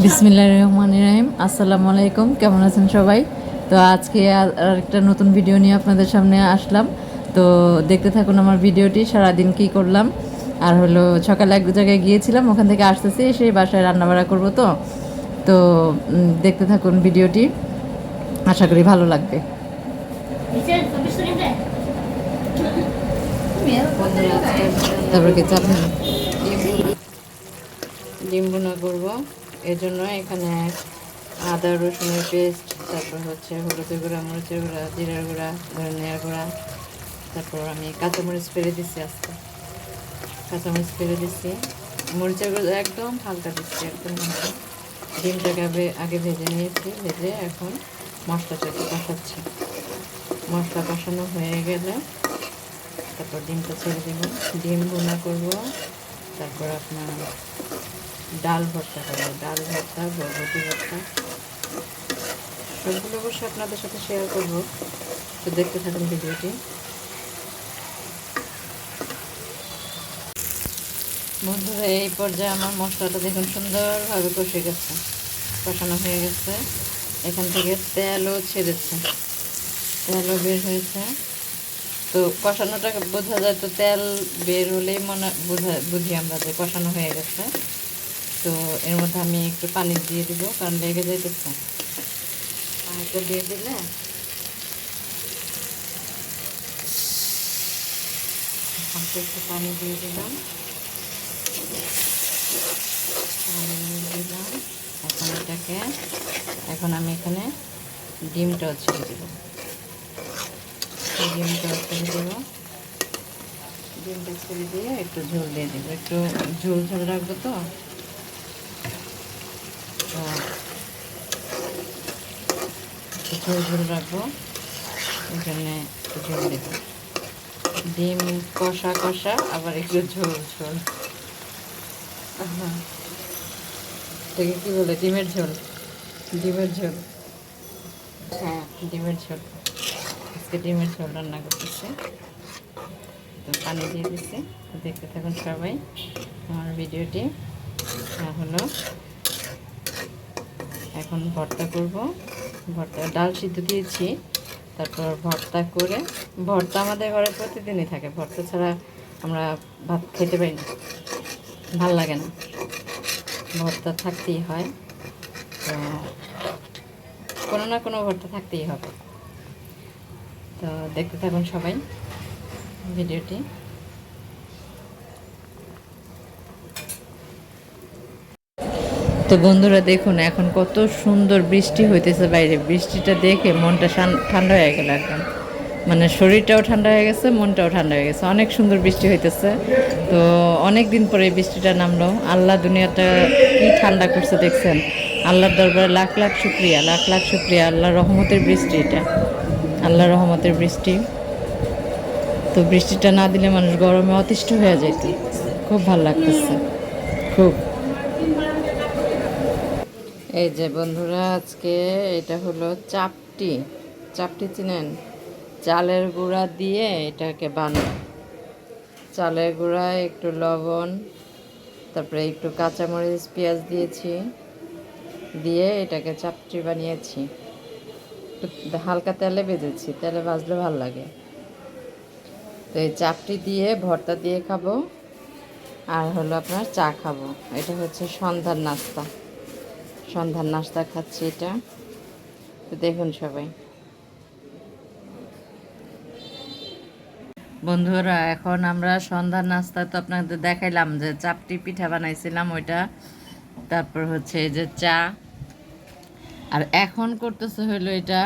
বিসমিল্লাহির রহমানির রহিম। আসসালামু আলাইকুম, কেমন আছেন সবাই? তো আজকে আরেকটা নতুন ভিডিও নিয়ে আপনাদের সামনে আসলাম। তো দেখতে থাকুন আমার ভিডিওটি, সারাদিন কি করলাম। আর হলো সকালে এক জায়গায় গিয়েছিলাম, ওখান থেকে আসতেছি, এসে বাসায় রান্নাবাড়া করবো। তো তো দেখতে থাকুন ভিডিওটি, আশা করি ভালো লাগবে। তারপরে কি চাপ ডিম ভুনা করবো, এর জন্য এখানে আদা রসুনের পেস্ট, তারপর হচ্ছে হলুদের গুঁড়া, মরিচের গুঁড়া, জিরার গুঁড়া, ধনিয়ার গুঁড়া, তারপর আমি কাঁচামরিচ ফেলে দিচ্ছি, আস্তে কাঁচামরিচ ফেলে দিচ্ছি, মরিচের গুঁড়া একদম হালকা দিচ্ছি, একদম হালকা। ডিমটাকে আগে ভেজে নিয়েছি, ভেজে এখন মশলাটাকে কষাচ্ছি। মশলা কষানো হয়ে গেলে তারপর ডিমটা ছেড়ে দেব, ডিম ভুনা করব। তারপর আপনার ডাল ভর্তা করবো, ডাল ভর্তা, বরবটি ভর্তা, সবগুলো অবশ্যই আপনাদের সাথে শেয়ার করবো। তো দেখতে থাকুন ভিডিওটি। বন্ধুরা, এই পর্যায়ে আমার মশলাটা দেখুন সুন্দরভাবে কষে গেছে, কষানো হয়ে গেছে। এখান থেকে তেলও ছেড়েছে, তেলও বের হয়েছে। তো কষানোটা বোঝা যায়, তো তেল বের হলেই বুঝি আমরা যে কষানো হয়ে গেছে। তো এর মধ্যে আমি একটু পানি দিয়ে দিব, কারণ লেগে যাইতেছে। পানিটা দিয়ে দিলে একটু পানি দিয়ে দিলাম, এখন এটাকে, এখন আমি এখানে ডিমটাও ছেড়ে দেব, ডিমটাও ছেড়ে দেব। ডিমটা ছেড়ে দিয়ে একটু ঝোল দিয়ে দেবো, একটু ঝোল ঝোল রাখবো। তো ঝোল ঝোল রাখবো, এখানে একটু ঝোল দেবো। ডিম কষা কষা, আবার একটু ঝোল ঝোল, এটাকে কী বলে? ডিমের ঝোল, ডিমের ঝোল, হ্যাঁ ডিমের ঝোল। আজকে ডিমের ঝোল রান্না করতেছে। তো পানি দিয়ে দিচ্ছি, দেখতে থাকুন সবাই আমার ভিডিওটি। হলো এখন ভর্তা করব, ভর্তা ডাল সিদ্ধ দিয়েছি, তারপর ভর্তা করে, ভর্তা আমাদের ঘরে প্রতিদিনই থাকে, ভর্তা ছাড়া আমরা ভাত খেতে পারি না, ভাল লাগে না, ভর্তা থাকতেই হয়। তো কোনো না কোনো ভর্তা থাকতেই হবে। তো দেখতে থাকুন সবাই ভিডিওটি। তো বন্ধুরা দেখুন, এখন কত সুন্দর বৃষ্টি হইতেছে বাইরে। বৃষ্টিটা দেখে মনটা ঠান্ডা হয়ে গেল একদম, মানে শরীরটাও ঠান্ডা হয়ে গেছে, মনটাও ঠান্ডা হয়ে গেছে। অনেক সুন্দর বৃষ্টি হইতেছে। তো অনেক দিন পরে বৃষ্টিটা নামলো। আল্লাহ দুনিয়াটা কি ঠান্ডা করছে দেখছেন। আল্লাহর দরবারে লাখ লাখ শুক্রিয়া, লাখ লাখ শুক্রিয়া। আল্লাহর রহমতের বৃষ্টি এটা, আল্লাহর রহমতের বৃষ্টি। তো বৃষ্টিটা না দিলে মানুষ গরমে অতিষ্ঠ হয়ে যেত। খুব ভালো লাগতেছে, খুব। এই যে বন্ধুরা, আজকে এটা হলো চাপটি, চাপটি চিনেন? চালের গুঁড়া দিয়ে এটাকে বানায়, চালের গুঁড়া, একটু লবণ, তারপরে একটু কাঁচামরিচ, পেঁয়াজ দিয়েছি, দিয়ে এটাকে চাপটি বানিয়েছি। একটু হালকা তেলে ভেজেছি, তেলে ভাজলে ভালো লাগে। তো এই চাপটি দিয়ে ভর্তা দিয়ে খাবো, আর হলো আপনার চা খাবো। এটা হচ্ছে সন্ধ্যার নাস্তা, সন্ধ্যার নাস্তা খাচ্ছি এটা। তো দেখুন সবাই। বন্ধুরা, এখন আমরা সন্ধ্যার নাস্তা তো আপনাদের দেখাইলাম, যে চাপটি পিঠা বানাইছিলাম ওইটা, তারপর হচ্ছে এই যে চা। আর এখন করতেছে হলো এটা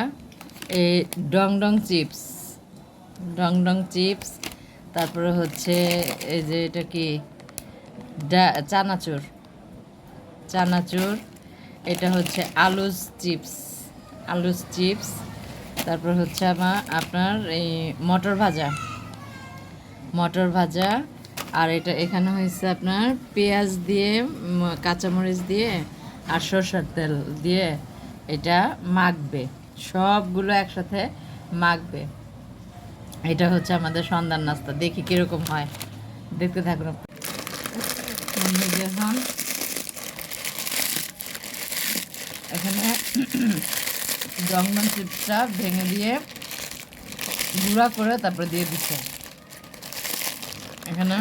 এই ডং ডং চিপস, ডং ডং চিপস। তারপরে হচ্ছে এই যে এটা কি চানাচুর, চানাচুর। এটা হচ্ছে আলুস চিপস, আলুস চিপস। তারপর হচ্ছে আপনার এই মটর ভাজা, মটর ভাজা। আর এটা এখানে হয়েছে আপনার পেঁয়াজ দিয়ে, কাঁচামরিচ দিয়ে, আর সরষের তেল দিয়ে এটা মাখবে, সবগুলো একসাথে মাখবে। এটা হচ্ছে আমাদের সন্ধ্যার নাস্তা। দেখি কীরকম হয়, দেখতে থাকুন। এখন জংমান চিপসটা ভেঙে দিয়ে গুঁড়া করে তারপরে দিয়ে দিচ্ছে। এখানে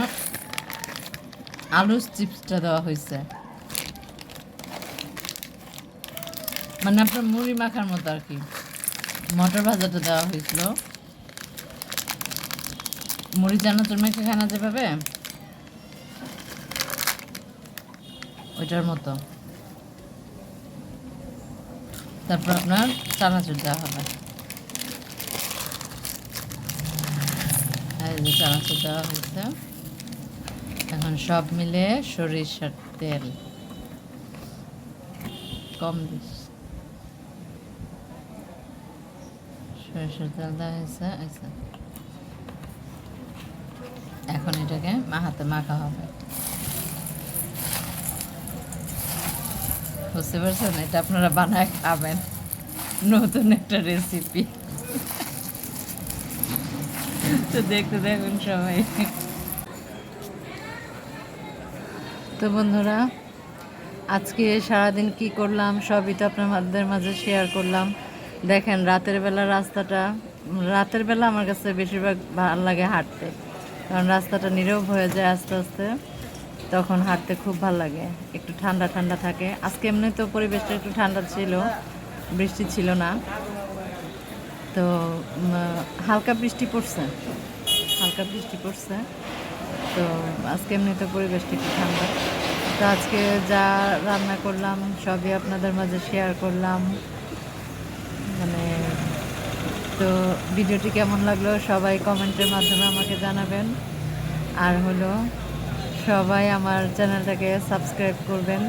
আলু চিপসটা দেওয়া হয়েছে, মানে আপনার মুড়ি মাখার মতো আর কি। মটর ভাজাটা দেওয়া হয়েছিল, মুড়ি চানাচুর মেখে খানা যেভাবে ওইটার মতো। তারপর আপনার চানাচুর দেওয়া হবে, এই যে চানাচুর দেওয়া হয়েছে। এখন সব মিলে সরিষার তেল কম দিস, সরিষার তেল দেওয়া হয়েছে। আচ্ছা, এখন এটাকে হাতে মাখা হবে। বুঝতে পারছেন? এটা আপনারা বানায় খাবেন, নতুন একটা রেসিপি। তো দেখতে দেখুন সবাই। তো বন্ধুরা, আজকে সারাদিন কি করলাম সবই তো আপনাদের মাঝে শেয়ার করলাম। দেখেন রাতের বেলা আমার কাছে বেশিরভাগ ভালো লাগে হাঁটতে, কারণ রাস্তাটা নীরব হয়ে যায় আস্তে আস্তে, তখন হাঁটতে খুব ভালো লাগে, একটু ঠান্ডা ঠান্ডা থাকে। আজকে এমনি তো পরিবেশটা একটু ঠান্ডা ছিল, বৃষ্টি ছিল না, তো হালকা বৃষ্টি পড়ছে, তো আজকে এমনি তো পরিবেশটা একটু ঠান্ডা। তো আজকে যা রান্না করলাম সবই আপনাদের মাঝে শেয়ার করলাম। মানে তো ভিডিওটি কেমন লাগলো সবাই কমেন্টের মাধ্যমে আমাকে জানাবেন। আর হলো সবাই আমার চ্যানেলটাকে সাবস্ক্রাইব করবেন।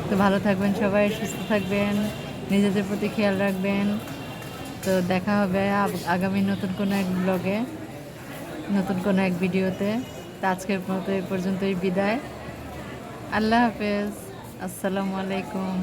তো ভালো থাকবেন সবাই, সুস্থ থাকবেন, নিজেদের প্রতি খেয়াল রাখবেন। তো দেখা হবে আগামী নতুন কোনো এক ব্লগে, নতুন কোনো এক ভিডিওতে। তো আজকের মতো এই পর্যন্তই বিদায়। আল্লাহ হাফেজ, আসসালামু আলাইকুম।